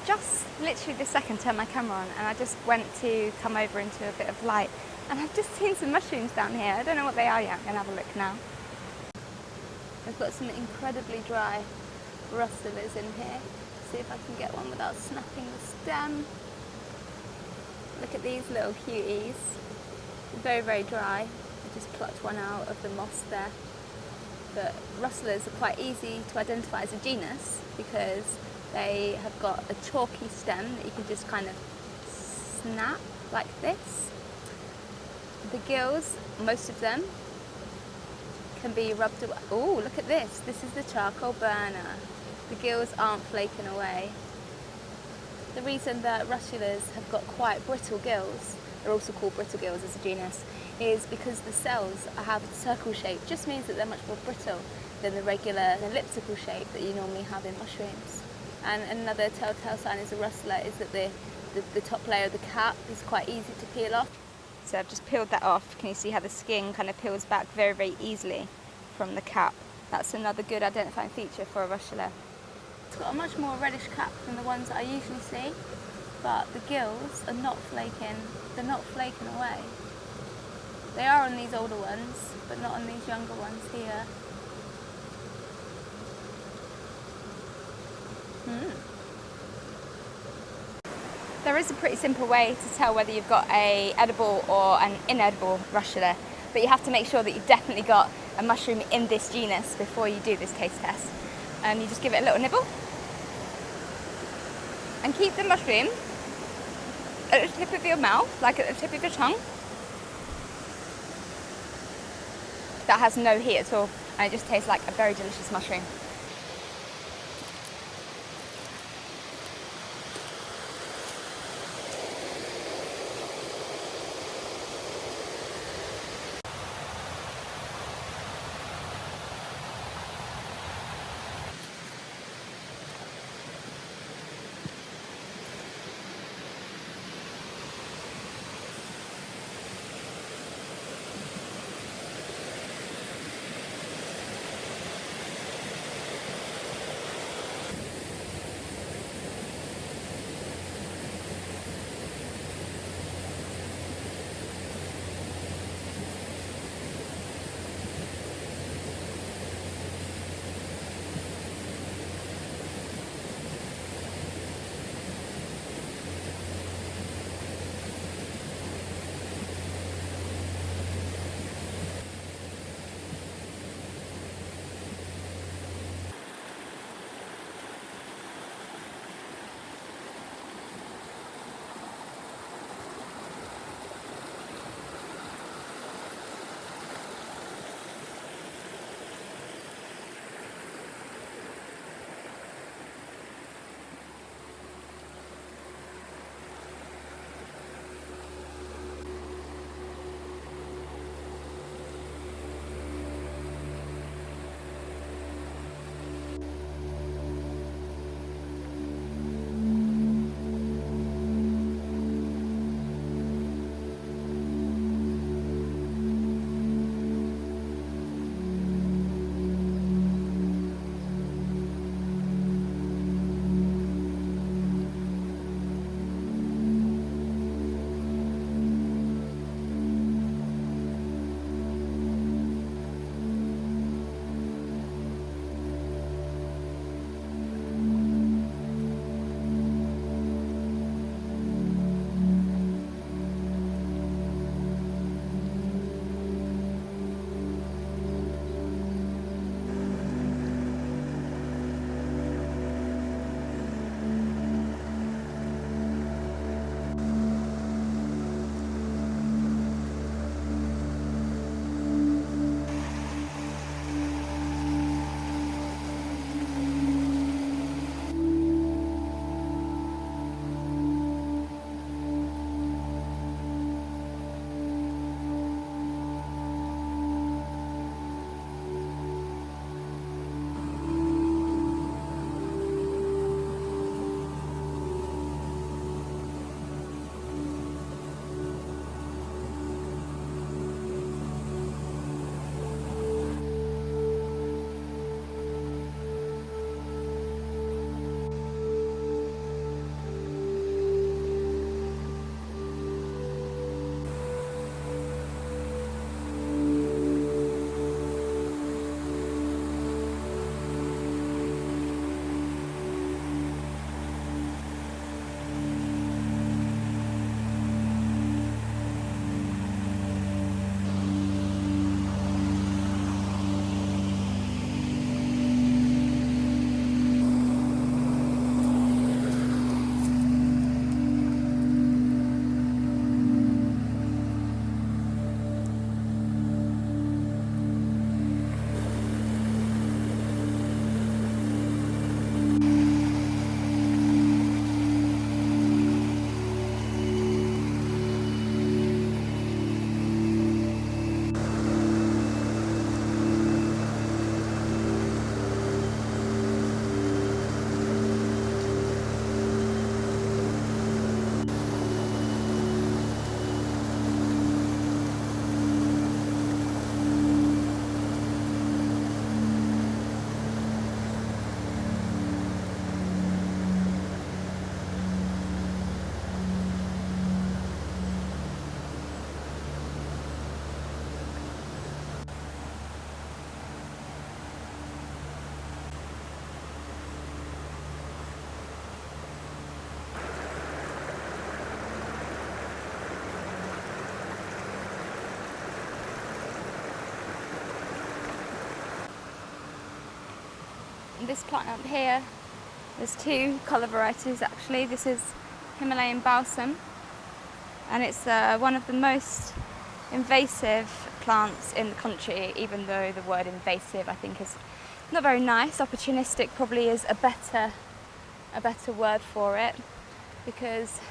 just literally this second turned my camera on and I just went to come over into a bit of light, and I've just seen some mushrooms down here. I don't know what they are yet. I'm going to have a look now. I've got some incredibly dry rustlers in here. See if I can get one without snapping the stem. Look at these little cuties. Very, very dry. I just plucked one out of the moss there. But rustlers are quite easy to identify as a genus because they have got a chalky stem that you can just kind of snap like this. The gills, most of them, can be rubbed away. Oh, look at this. This is the charcoal burner. The gills aren't flaking away. The reason that rustlers have got quite brittle gills, they're also called brittle gills as a genus, is because the cells have a circle shape. Just means that they're much more brittle than the regular elliptical shape that you normally have in mushrooms. And another telltale sign as a rustler is that the top layer of the cap is quite easy to peel off. So I've just peeled that off. Can you see how the skin kind of peels back very, very easily from the cap? That's another good identifying feature for a rustler. It's got a much more reddish cap than the ones that I usually see, but the gills are not flaking. They're not flaking away. They are on these older ones, but not on these younger ones here. There is a pretty simple way to tell whether you've got an edible or an inedible rustler, but you have to make sure that you've definitely got a mushroom in this genus before you do this taste test. And you just give it a little nibble and keep the mushroom at the tip of your mouth, like at the tip of your tongue. That has no heat at all, and it just tastes like a very delicious mushroom. And this plant up here, there's two colour varieties actually. This is Himalayan balsam, and it's one of the most invasive plants in the country, even though the word invasive I think is not very nice. Opportunistic probably is a better word for it, because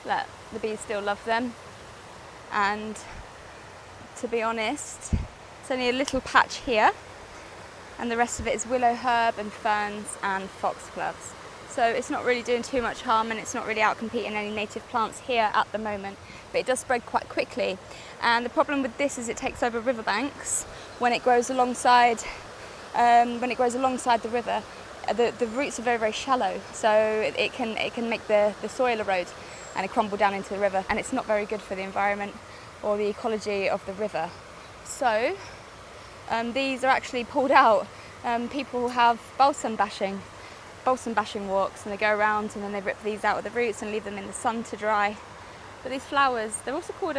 look, the bees still love them, and to be honest, it's only a little patch here, and the rest of it is willow herb and ferns and foxgloves. So it's not really doing too much harm, and it's not really out competing any native plants here at the moment, but it does spread quite quickly. And the problem with this is it takes over riverbanks when it grows alongside the river. The roots are very, very shallow, so it can make the soil erode and it crumble down into the river, and it's not very good for the environment or the ecology of the river. So these are actually pulled out. People have balsam bashing walks, and they go around and then they rip these out of the roots and leave them in the sun to dry. But these flowers, they're also called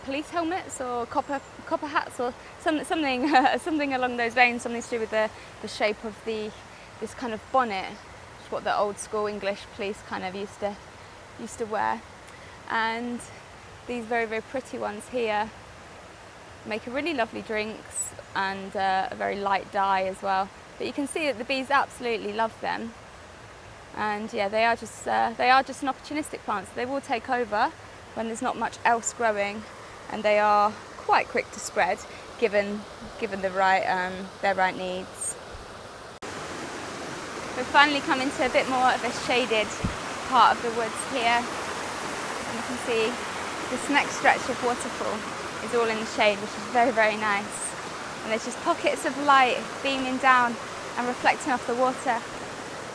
police helmets or copper hats, or something along those veins, something to do with the shape of this kind of bonnet, which is what the old school English police kind of used to wear. And these very, very pretty ones here make a really lovely drinks, and a very light dye as well. But you can see that the bees absolutely love them, and yeah, they are just an opportunistic plant. So they will take over when there's not much else growing, and they are quite quick to spread given their right needs. We've finally come into a bit more of a shaded part of the woods here, and you can see this next stretch of waterfall is all in the shade, which is very, very nice. And there's just pockets of light beaming down and reflecting off the water,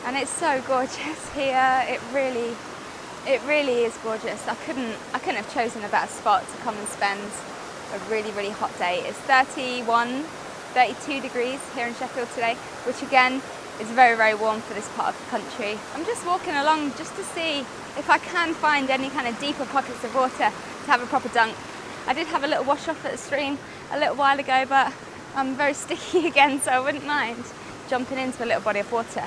and it's so gorgeous here. It really is gorgeous. I couldn't have chosen a better spot to come and spend a really, really hot day. It's 31, 32 degrees here in Sheffield today, which again is very, very warm for this part of the country. I'm just walking along just to see if I can find any kind of deeper pockets of water to have a proper dunk. I did have a little wash off at the stream a little while ago, but I'm very sticky again, so I wouldn't mind jumping into a little body of water.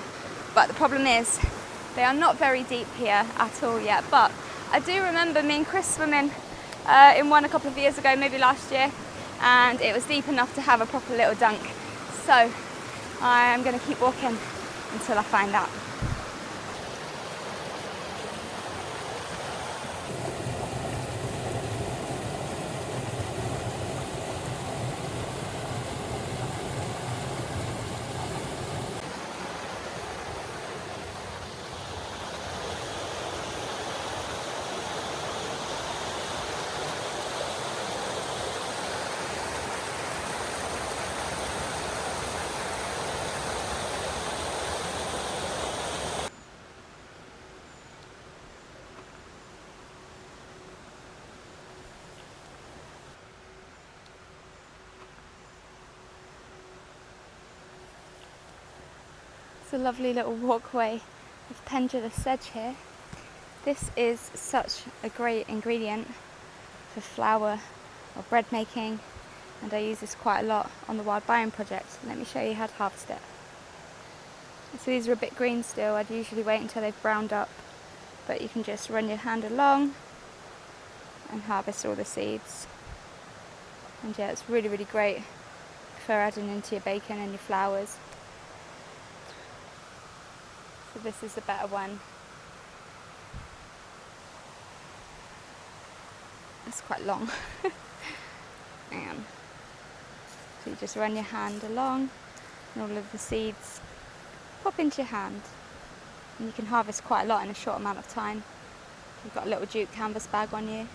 But the problem is, they are not very deep here at all yet. But I do remember me and Chris swimming in one a couple of years ago, maybe last year, and it was deep enough to have a proper little dunk. So I'm going to keep walking until I find out. It's a lovely little walkway with pendulous sedge here. This is such a great ingredient for flour or bread making, and I use this quite a lot on the Wild Biome project. Let me show you how to harvest it. So these are a bit green still. I'd usually wait until they've browned up, but you can just run your hand along and harvest all the seeds. And yeah, it's really, really great for adding into your bacon and your flours. So this is a better one. It's quite long. Hang on. So you just run your hand along, and all of the seeds pop into your hand. And you can harvest quite a lot in a short amount of time. You've got a little jute canvas bag on you.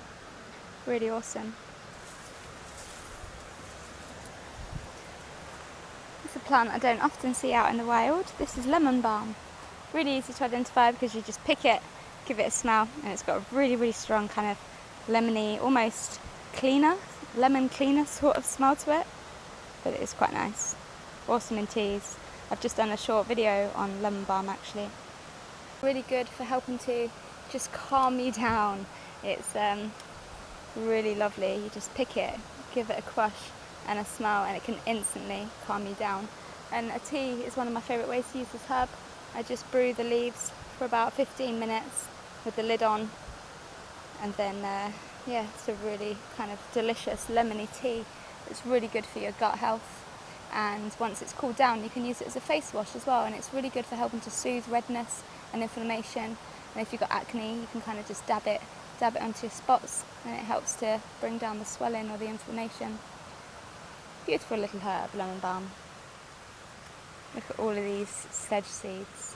Really awesome. It's a plant I don't often see out in the wild. This is lemon balm. Really easy to identify because you just pick it, give it a smell, and it's got a really, really strong kind of lemony, almost cleaner, lemon cleaner sort of smell to it. But it is quite nice. Awesome in teas. I've just done a short video on lemon balm actually. Really good for helping to just calm you down. It's really lovely. You just pick it, give it a crush and a smell, and it can instantly calm you down. And a tea is one of my favourite ways to use this herb. I just brew the leaves for about 15 minutes with the lid on, and then yeah, it's a really kind of delicious lemony tea. It's really good for your gut health, and once it's cooled down you can use it as a face wash as well, and it's really good for helping to soothe redness and inflammation. And if you've got acne, you can kind of just dab it onto your spots, and it helps to bring down the swelling or the inflammation. Beautiful little herb, lemon balm. Look at all of these sedge seeds.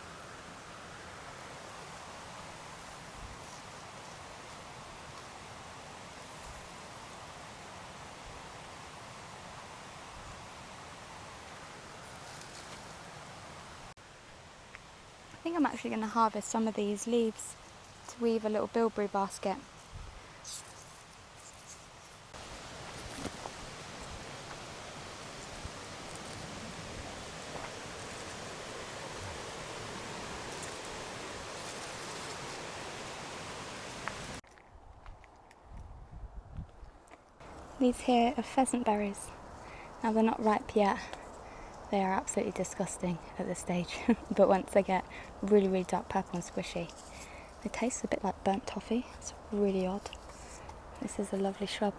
I think I'm actually going to harvest some of these leaves to weave a little bilberry basket. These here are pheasant berries. Now they're not ripe yet. They are absolutely disgusting at this stage, but once they get really, really dark purple and squishy, they taste a bit like burnt toffee. It's really odd. This is a lovely shrub.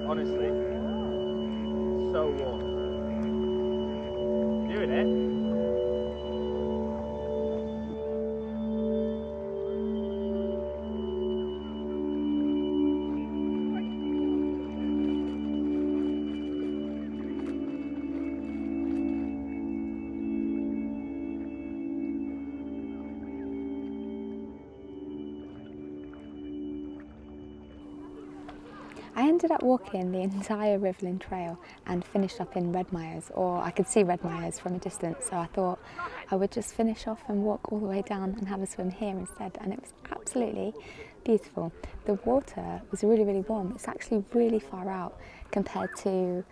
Honestly, so warm. Doing it. I ended up walking the entire Riverland Trail and finished up in Redmires, or I could see Redmires from a distance, so I thought I would just finish off and walk all the way down and have a swim here instead, and it was absolutely beautiful. The water was really, really warm. It's actually really far out compared to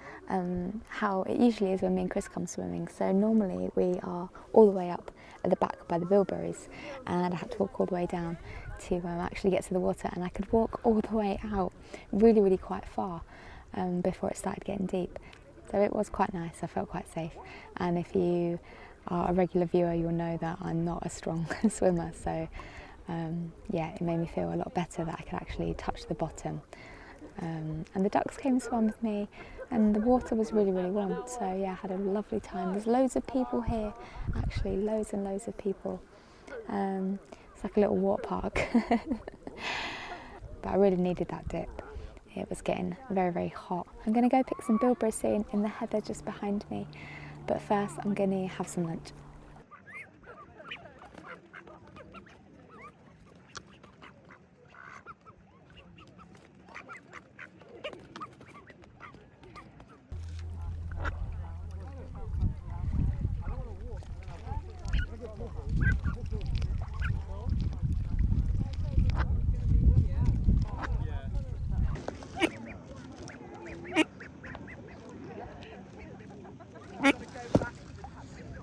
how it usually is when me and Chris come swimming. So normally we are all the way up at the back by the bilberries, and I had to walk all the way down to actually get to the water, and I could walk all the way out really, really quite far before it started getting deep. So it was quite nice. I felt quite safe, and if you are a regular viewer, you'll know that I'm not a strong swimmer, so yeah, it made me feel a lot better that I could actually touch the bottom. And the ducks came and swam with me, and the water was really, really warm, so yeah, I had a lovely time. There's loads of people here, actually, loads and loads of people. It's like a little water park. But I really needed that dip. It was getting very, very hot. I'm going to go pick some bilberries soon in the heather just behind me, but first I'm going to have some lunch.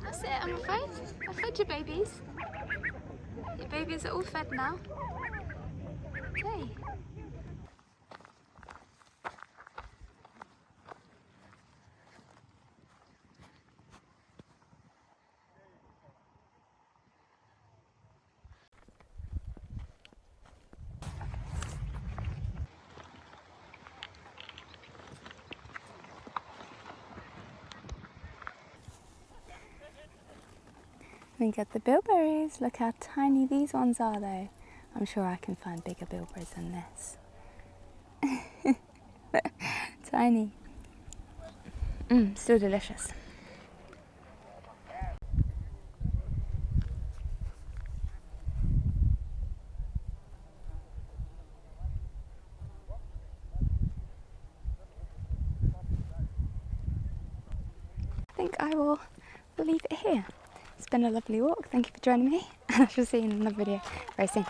That's it, I'm afraid. I've fed your babies. Your babies are all fed now. Hey. We got the bilberries. Look how tiny these ones are though. I'm sure I can find bigger bilberries than this. Tiny. Still delicious. I think I will leave it here. It's been a lovely walk. Thank you for joining me, and I shall see you in another video very soon.